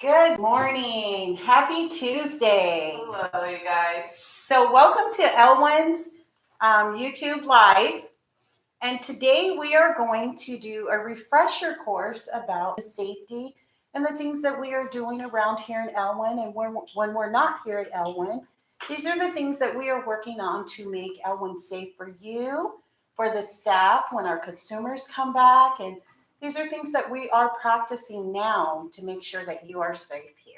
Good morning. Happy Tuesday. Hello, you guys. So, welcome to Elwyn's YouTube Live. And today we are going to do a refresher course about safety and the things that we are doing around here in Elwyn. And when we're not here at Elwyn, these are the things that we are working on to make Elwyn safe for you, for the staff, when our consumers come back. And these are things that we are practicing now to make sure that you are safe here.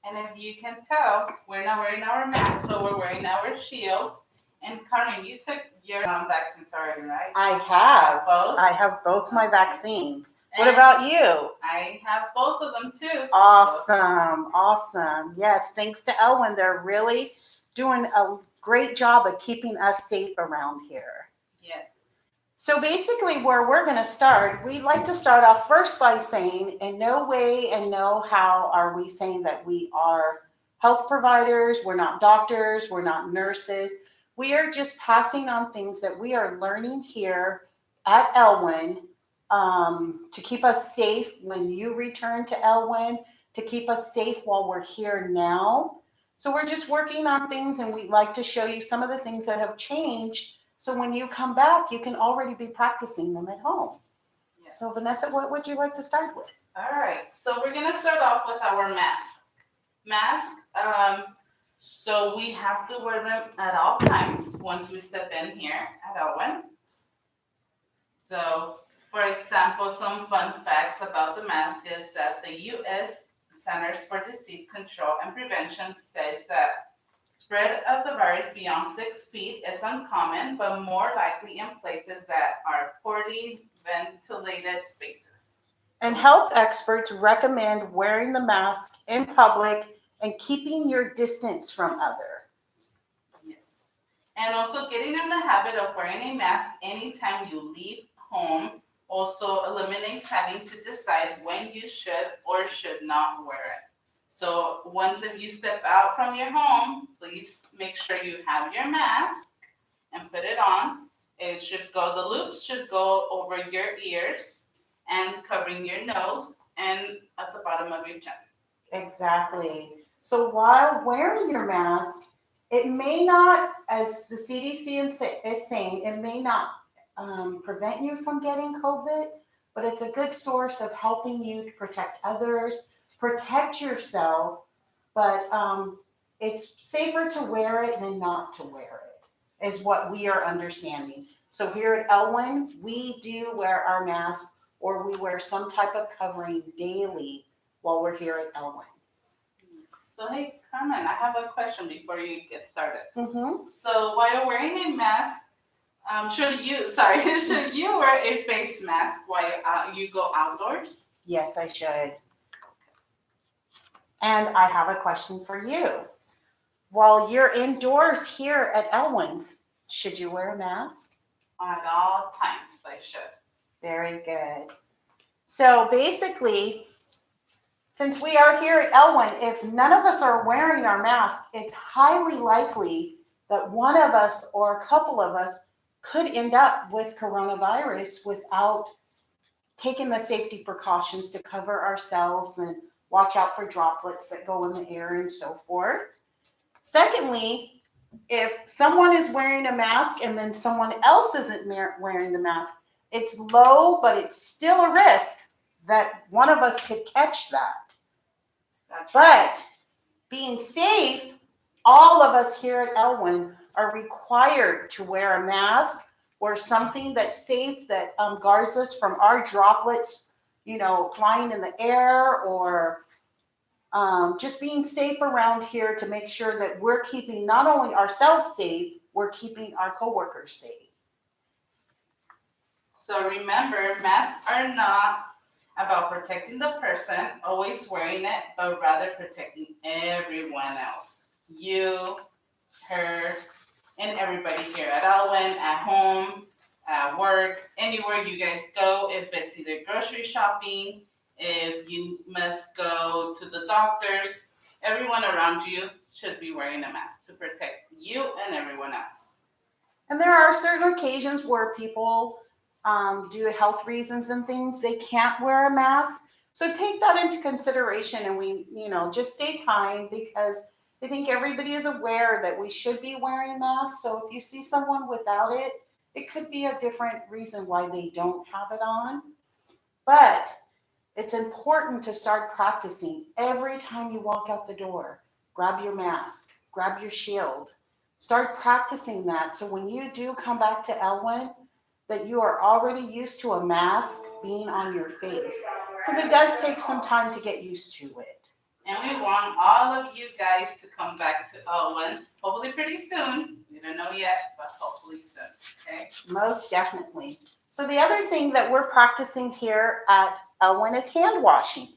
And if you can tell, we're not wearing our masks, but we're wearing our shields. And Carmen, you took your vaccines already, right? I have. Both? I have both my vaccines. What about you? I have both of them too. Awesome. Awesome. Yes, thanks to Elwyn. They're really doing a great job of keeping us safe around here. Yes. So basically, where we're going to start, we'd like to start off first by saying, in no way and no how are we saying that we are health providers, we're not doctors, we're not nurses. We are just passing on things that we are learning here at Elwyn to keep us safe when you return to Elwyn, to keep us safe while we're here now. So we're just working on things, and we'd like to show you some of the things that have changed. So when you come back, you can already be practicing them at home. Yes. So Vanessa, what would you like to start with? All right. So we're gonna start off with our mask. Mask. So we have to wear them at all times once we step in here at Elwyn. So, for example, some fun facts about the mask is that the U.S. Centers for Disease Control and Prevention says that spread of the virus beyond 6 feet is uncommon, but more likely in places that are poorly ventilated spaces. And health experts recommend wearing the mask in public and keeping your distance from others. Yes. And also getting in the habit of wearing a mask anytime you leave home also eliminates having to decide when you should or should not wear it. So once if you step out from your home, please make sure you have your mask and put it on. It should go, the loops should go over your ears and covering your nose and at the bottom of your chin. Exactly. So while wearing your mask, it may not, as the CDC is saying, it may not prevent you from getting COVID, but it's a good source of helping you to protect others, protect yourself. But it's safer to wear it than not to wear it, is what we are understanding. So here at Elwyn, we do wear our mask or we wear some type of covering daily while we're here at Elwyn. So hey, Carmen, I have a question before you get started. Mm-hmm. So while wearing a mask, should you wear a face mask while you go outdoors? Yes, I should. And I have a question for you. While you're indoors here at Elwyn's, should you wear a mask? At all times, I should. Very good. So basically, since we are here at Elwyn, if none of us are wearing our mask, it's highly likely that one of us or a couple of us could end up with coronavirus without taking the safety precautions to cover ourselves and watch out for droplets that go in the air and so forth. Secondly, if someone is wearing a mask and then someone else isn't wearing the mask, it's low, but it's still a risk that one of us could catch that. But being safe, all of us here at Elwyn are required to wear a mask or something that's safe that guards us from our droplets, flying in the air or just being safe around here to make sure that we're keeping not only ourselves safe, we're keeping our coworkers safe. So remember, masks are not about protecting the person always wearing it, but rather protecting everyone else. You, her, and everybody here at Elwyn, at home, at work, anywhere you guys go, if it's either grocery shopping, if you must go to the doctors, everyone around you should be wearing a mask to protect you and everyone else. And there are certain occasions where people, due to health reasons and things, they can't wear a mask. So take that into consideration and we, just stay kind because I think everybody is aware that we should be wearing masks. So if you see someone without it, it could be a different reason why they don't have it on. But it's important to start practicing every time you walk out the door. Grab your mask, grab your shield. Start practicing that so when you do come back to Elwyn, that you are already used to a mask being on your face. Because it does take some time to get used to it. And we want all of you guys to come back to Owen, hopefully pretty soon. We don't know yet, but hopefully soon, okay? Most definitely. So the other thing that we're practicing here at Elwyn is hand washing.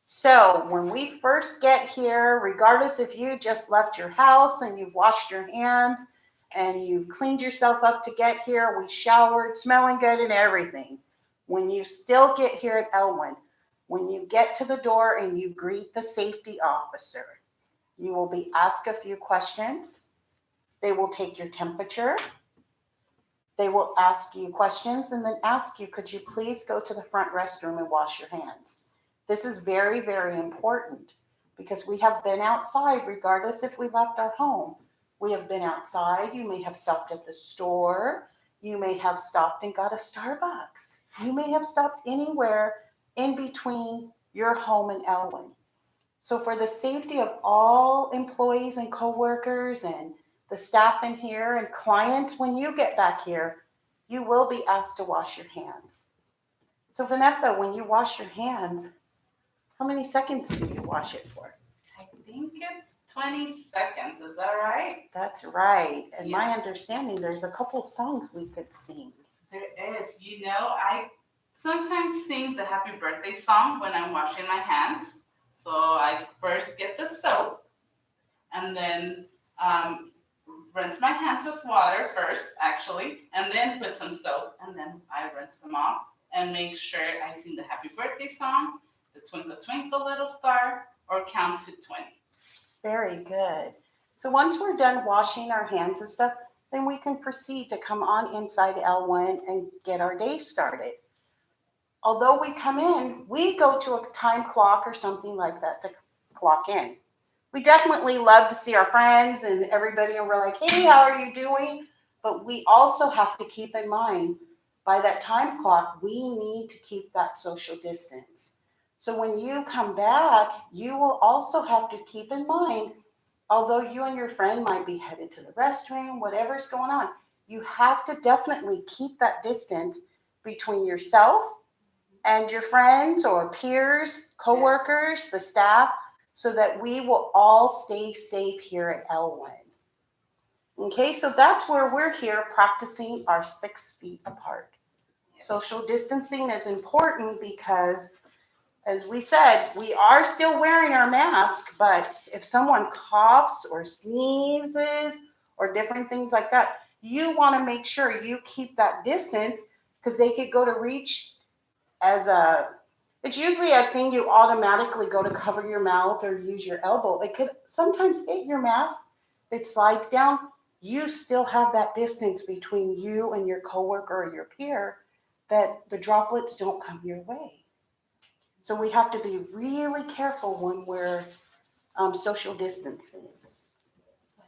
So when we first get here, regardless if you just left your house and you've washed your hands and you've cleaned yourself up to get here, we showered, smelling good and everything. When you still get here at Elwyn, when you get to the door and you greet the safety officer, you will be asked a few questions. They will take your temperature. They will ask you questions and then ask you, could you please go to the front restroom and wash your hands? This is very, very important because we have been outside regardless if we left our home. We have been outside. You may have stopped at the store. You may have stopped and got a Starbucks. You may have stopped anywhere in between your home and Elwyn. So for the safety of all employees and coworkers and the staff in here and clients, when you get back here, you will be asked to wash your hands. So Vanessa, when you wash your hands, how many seconds do you wash it for? I think it's 20 seconds. Is that right? That's right. And my Yes. understanding, there's a couple songs we could sing. There is. I sometimes sing the happy birthday song when I'm washing my hands. So I first get the soap and then rinse my hands with water first, actually, and then put some soap and then I rinse them off and make sure I sing the happy birthday song, the Twinkle Twinkle Little Star, or count to 20. Very good. So once we're done washing our hands and stuff, then we can proceed to come on inside L1 and get our day started. Although we come in, we go to a time clock or something like that to clock in. We definitely love to see our friends and everybody, and we're like, hey, how are you doing? But we also have to keep in mind, by that time clock, we need to keep that social distance. So when you come back, you will also have to keep in mind, although you and your friend might be headed to the restroom, whatever's going on, you have to definitely keep that distance between yourself and your friends or peers, coworkers, the staff, so that we will all stay safe here at L1. Okay, so that's where we're here practicing our 6 feet apart. Social distancing is important because, as we said, we are still wearing our mask, but if someone coughs or sneezes or different things like that, you want to make sure you keep that distance because they could go to reach it's usually a thing you automatically go to cover your mouth or use your elbow. It could sometimes hit your mask. It slides down. You still have that distance between you and your coworker or your peer that the droplets don't come your way. So we have to be really careful when we're social distancing.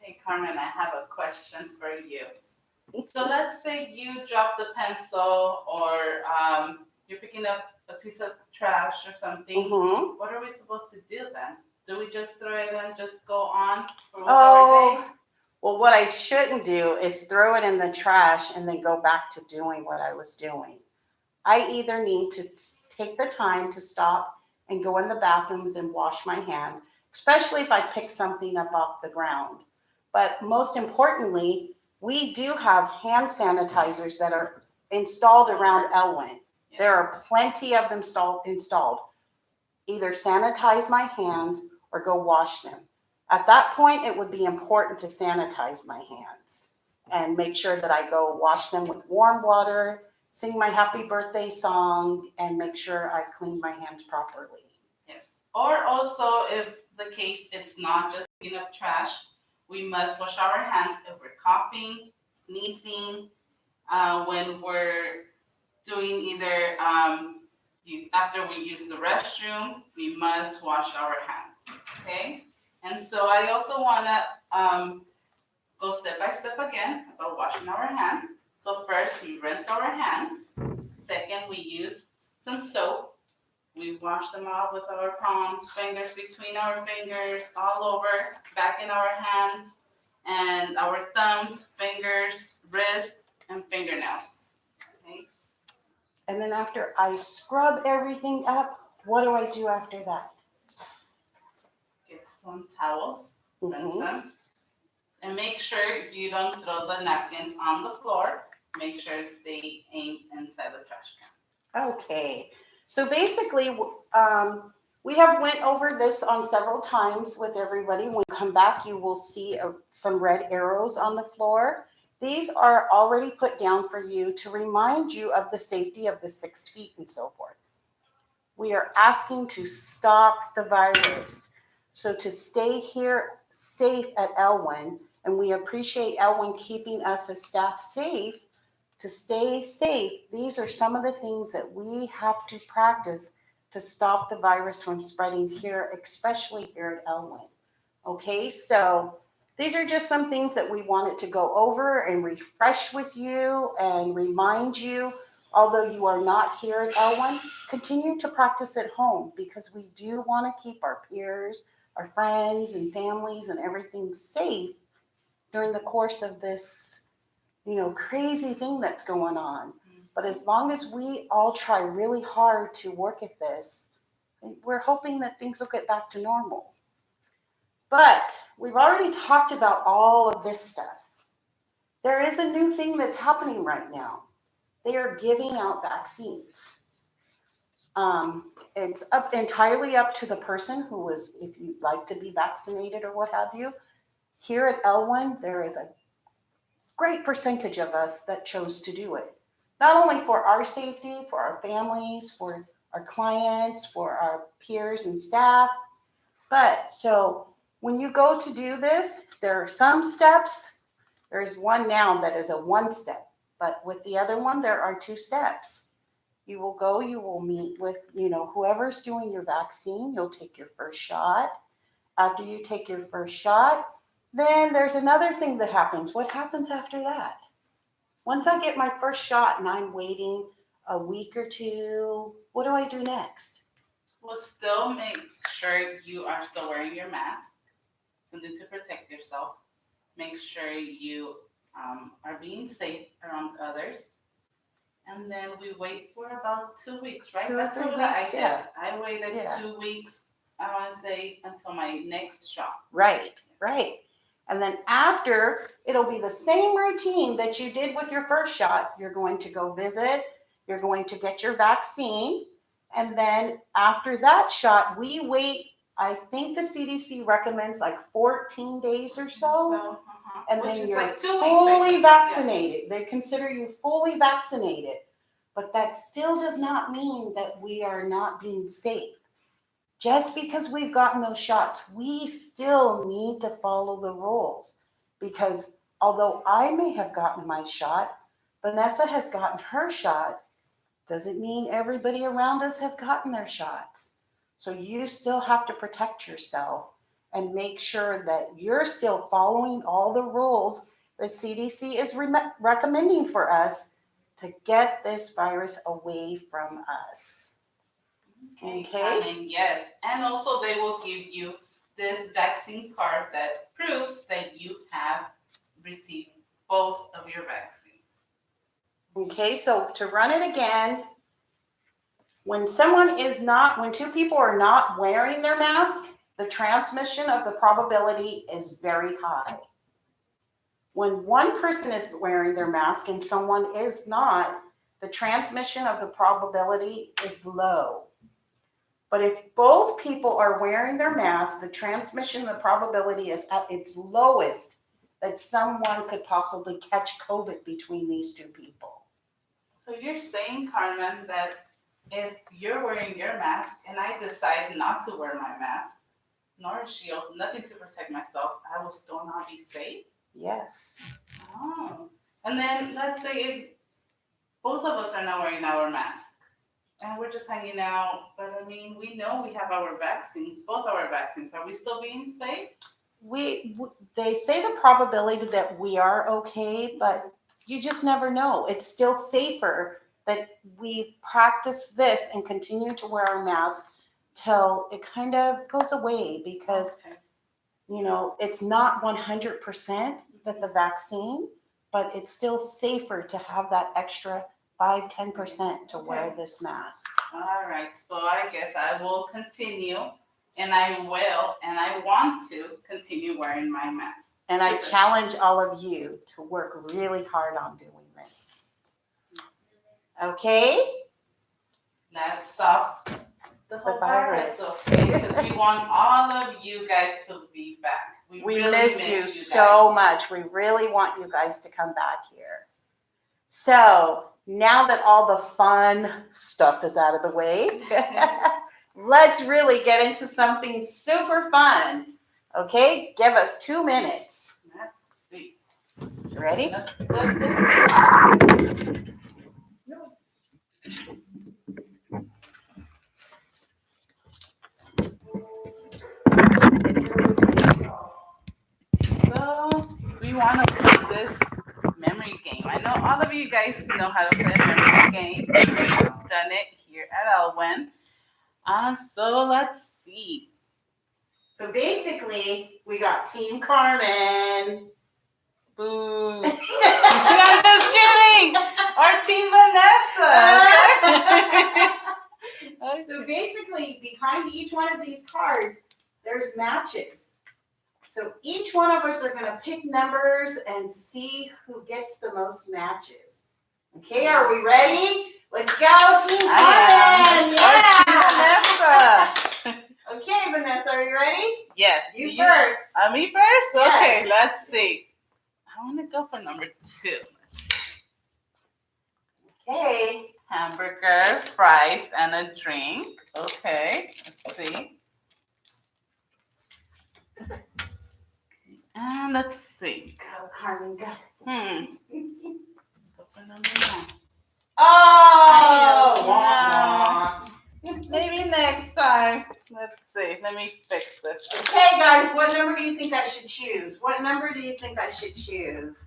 Hey, Carmen, I have a question for you. So let's say you drop the pencil or you're picking up a piece of trash or something. Mm-hmm. What are we supposed to do then? Do we just throw it and just go on with our day? Well, what I shouldn't do is throw it in the trash and then go back to doing what I was doing. I either need to take the time to stop and go in the bathrooms and wash my hand, especially if I pick something up off the ground. But most importantly, we do have hand sanitizers that are installed around Elwyn. Yes. There are plenty of them installed. Either sanitize my hands or go wash them. At that point, it would be important to sanitize my hands and make sure that I go wash them with warm water, sing my happy birthday song, and make sure I clean my hands properly. Yes. Or also, if the case it's not just picking up trash, we must wash our hands if we're coughing, sneezing, when we're doing either After we use the restroom, we must wash our hands. Okay? And so I also want to go step by step again about washing our hands. So first, we rinse our hands. Second, we use some soap. We wash them out with our palms, fingers between our fingers, all over, back in our hands, and our thumbs, fingers, wrist, and fingernails. Okay? And then after I scrub everything up, what do I do after that? Get some towels, rinse Mhm. them, and make sure you don't throw the napkins on the floor. Make sure they aim inside the trash can. Okay, so basically, we have went over this on several times with everybody. When you come back, you will see some red arrows on the floor. These are already put down for you to remind you of the safety of the 6 feet and so forth. We are asking to stop the virus. So to stay here safe at Elwyn, and we appreciate Elwyn keeping us as staff safe, to stay safe, these are some of the things that we have to practice to stop the virus from spreading here, especially here at Elwyn. Okay, so these are just some things that we wanted to go over and refresh with you and remind you. Although you are not here at Elwyn, continue to practice at home because we do want to keep our peers, our friends, and families and everything safe during the course of this, crazy thing that's going on. But as long as we all try really hard to work at this, we're hoping that things will get back to normal. But we've already talked about all of this stuff. There is a new thing that's happening right now. They are giving out vaccines. It's entirely up to the person if you'd like to be vaccinated or what have you. Here at Elwyn, there is a great percentage of us that chose to do it. Not only for our safety, for our families, for our clients, for our peers and staff, but so when you go to do this, there are some steps. There's one now that is a one step, but with the other one, there are 2 steps. You will go, you will meet with, whoever's doing your vaccine. You'll take your first shot. After you take your first shot, then there's another thing that happens. What happens after that? Once I get my first shot and I'm waiting a week or two, what do I do next? Well, still make sure you are still wearing your mask, something to protect yourself. Make sure you are being safe around others. And then we wait for about 2 weeks, right? 2 or 3 what weeks, I yeah. did. I waited Yeah. 2 weeks, I want to say, until my next shot. Right. And then after, it'll be the same routine that you did with your first shot. You're going to go visit, you're going to get your vaccine, and then after that shot, we wait. I think the CDC recommends like 14 days or so. And Which then is you're like 2 weeks, fully vaccinated. They consider you fully vaccinated. But that still does not mean that we are not being safe. Just because we've gotten those shots, we still need to follow the rules. Because although I may have gotten my shot, Vanessa has gotten her shot, doesn't mean everybody around us have gotten their shots. So you still have to protect yourself and make sure that you're still following all the rules the CDC is recommending for us to get this virus away from us. Okay. And yes, and also they will give you this vaccine card that proves that you have received both of your vaccines. Okay, so to run it again, when when 2 people are not wearing their mask, the transmission of the probability is very high. When one person is wearing their mask and someone is not, the transmission of the probability is low. But if both people are wearing their masks, the transmission of the probability is at its lowest that someone could possibly catch COVID between these 2 people. So you're saying, Carmen, that if you're wearing your mask and I decide not to wear my mask, nor a shield, nothing to protect myself, I will still not be safe? Yes. Oh. And then let's say if both of us are not wearing our mask, and we're just hanging out. But I mean, we know we have our vaccines, both our vaccines. Are we still being safe? They say the probability that we are okay, but you just never know. It's still safer that we practice this and continue to wear our mask till it kind of goes away, because Okay. it's not 100% that the vaccine, but it's still safer to have that extra 5-10% to wear Okay. this mask. All right. So I guess I will continue, and I want to continue wearing my mask. And I Super. challenge all of you to work really hard on doing this. Okay? Let's stop the whole The virus. virus, okay? Because we want all of you guys to be back. We really miss you so much. We really want you guys to come back here. So now that all the fun stuff is out of the way, let's really get into something super fun. Okay? Give us 2 minutes. Let's see. Ready? Let's flip this. So we want to play this memory game. I know all of you guys know how to play a memory game. We've done it here at Elwyn. So let's see. So basically, we got Team Carman. Boo. I'm just kidding. Our team Vanessa. So basically, behind each one of these cards, there's matches. So each one of us are going to pick numbers and see who gets the most matches. Okay, are we ready? Let's go, Team Carman! Yeah. Team Vanessa. Okay, Vanessa, are you ready? Yes. You first. Me first? Yes. Okay, let's see. I want to go for number 2. Okay. Hamburger, fries, and a drink. Okay, let's see. And let's see. Go, Carmen, go. Go for number 1. Oh! Maybe next time. Let's see. Let me fix this. Okay, guys, what number do you think I should choose? What number do you think I should choose?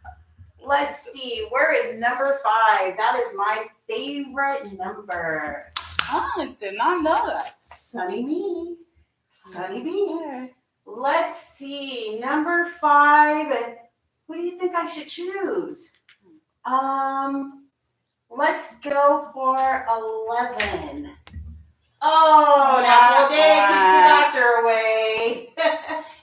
Let's see. Where is number 5? That is my favorite number. Oh, I did not know that. Sunny me. Sunny me. Let's see. Number 5. Who do you think I should choose? Let's go for 11. Oh, an apple a day keeps the doctor away.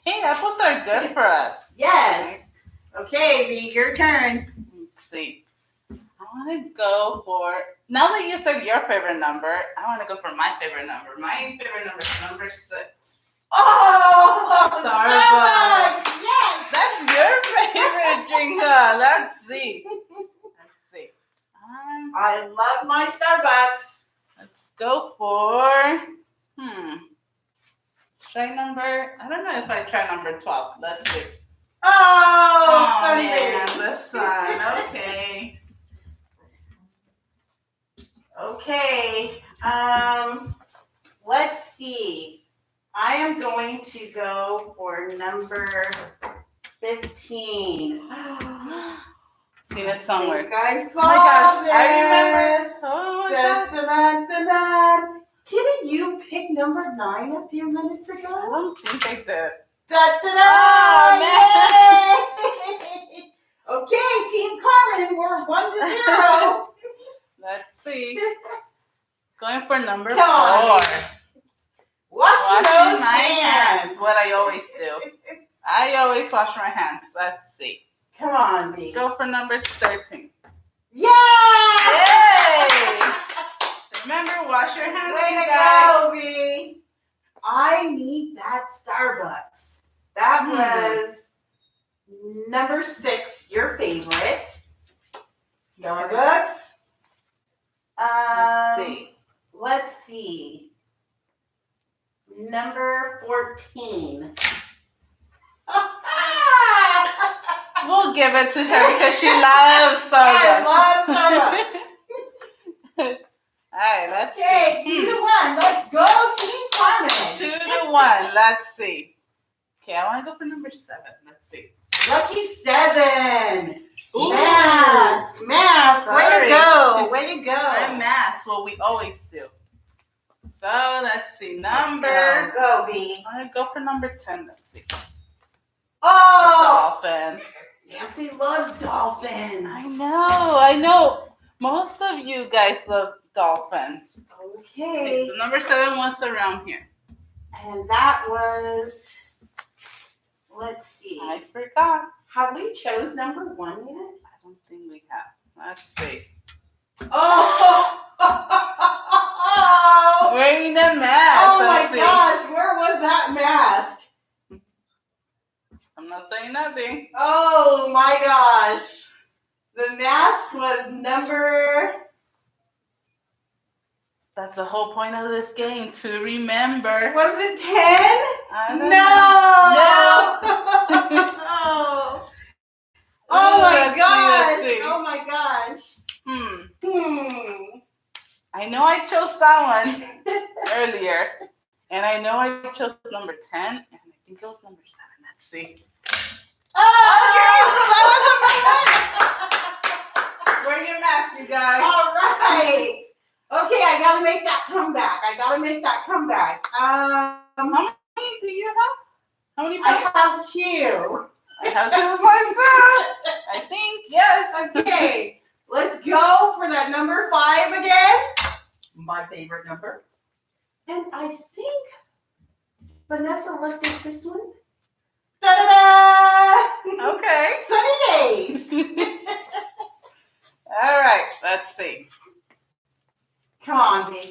Hey, apples are good for us. Yes. Okay, V, your turn. Let's see. I want to go for, now that you said your favorite number, I want to go for my favorite number. My favorite number is number 6. Oh, Starbucks. Yes. That's your favorite drink. Let's see. Let's see. I love my Starbucks. Let's go for, try number, I don't know if I try number 12. Let's see. Oh, Sunny man, baby. the sun. Okay. Okay. Let's see. I am going to go for number 15. Seen it somewhere. You guys saw Oh my gosh, this. I remember. Oh my Dun, gosh. dun, dun, dun. Didn't you pick number 9 a few minutes I ago? don't think I did. Da, da, da, Oh, yay! Okay, Team Carmen, we're 1-0. Let's see. Going for number 4. Come on. Washing those my hands. What I always do. I always wash my hands. Let's see. Come on, B. Go for number 13. Yay! Yay! Remember, wash your hands, Way you to guys. go, B. I need that Starbucks. That was number 6, your favorite. Starbucks. Let's see. Let's see. Number 14. We'll give it to her because she loves Starbucks. I love Starbucks. All right, let's Okay, see. 2-1. Let's go, Team Carman. 2-1. Let's see. Okay, I want to go for number 7. Let's see. Lucky 7. Ooh. Mask. Way Sorry. to go. Way to Or go. mass, what we always do. So let's see. Number. Let's go, B. I'm gonna go for number 10. Let's see. Oh, Dolphin. Nancy loves dolphins. I know. Most of you guys love dolphins. Okay. So number 7 was around here. And that was, let's see. I forgot. Have we chose number 1 yet? I don't think we have. Let's see. Oh! Wearing the mask. Oh my Let's see. gosh, where was that mask? I'm not saying nothing. Oh my gosh. The mask was number... That's the whole point of this game, to remember. Was it 10? I don't No! know. No. Oh my Let's gosh! see. Oh my gosh! I know I chose that one earlier. And I know I chose number 10. And I think it was number 7. Let's see. Oh! Wear your mask, you guys. All right. Okay, I gotta make that comeback. How many do you have? How many I points? have 2. I have 2 myself. I think, yes. Okay, let's go for that number 5 again. My favorite number. And I think Vanessa looked at this one. Ta-da-da! Okay. Sunny days. All right, let's see. Come on, babe.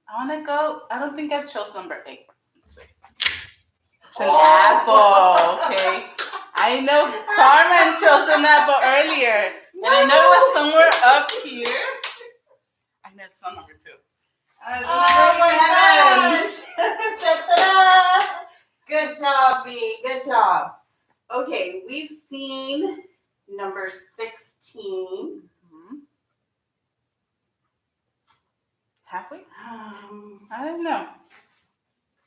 I want to go. I don't think I've chose number 8. Let's see. It's an Oh. apple. Okay. I know Carmen chose an apple earlier. And I know it was somewhere up here. I know it's on number 2. Oh my gosh. Ta-da-da! Good job, B. Good job. Okay, we've seen number 16. Have we? I don't know.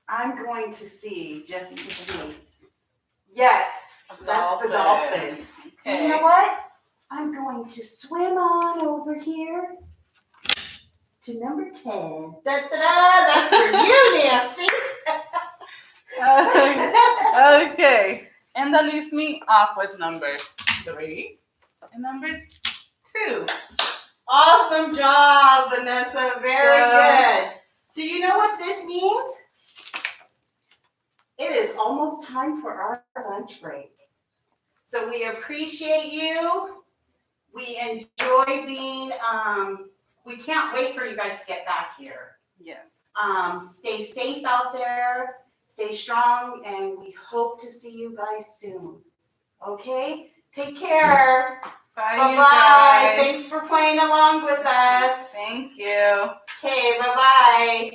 I'm going to see, just to see. Yes, that's the dolphin. Okay. You know what? I'm going to swim on over here to number 10. Da-da-da! That's for you, Nancy. Okay. And that leaves me off with number 3 and number 2. Awesome job, Vanessa. Very good. So you know what this means? It is almost time for our lunch break. So we appreciate you. We enjoy being, we can't wait for you guys to get back here. Yes. Stay safe out there. Stay strong. And we hope to see you guys soon. Okay? Take care. Bye, Bye-bye. you guys. Thanks for playing along with us. Thank you. Okay, bye-bye.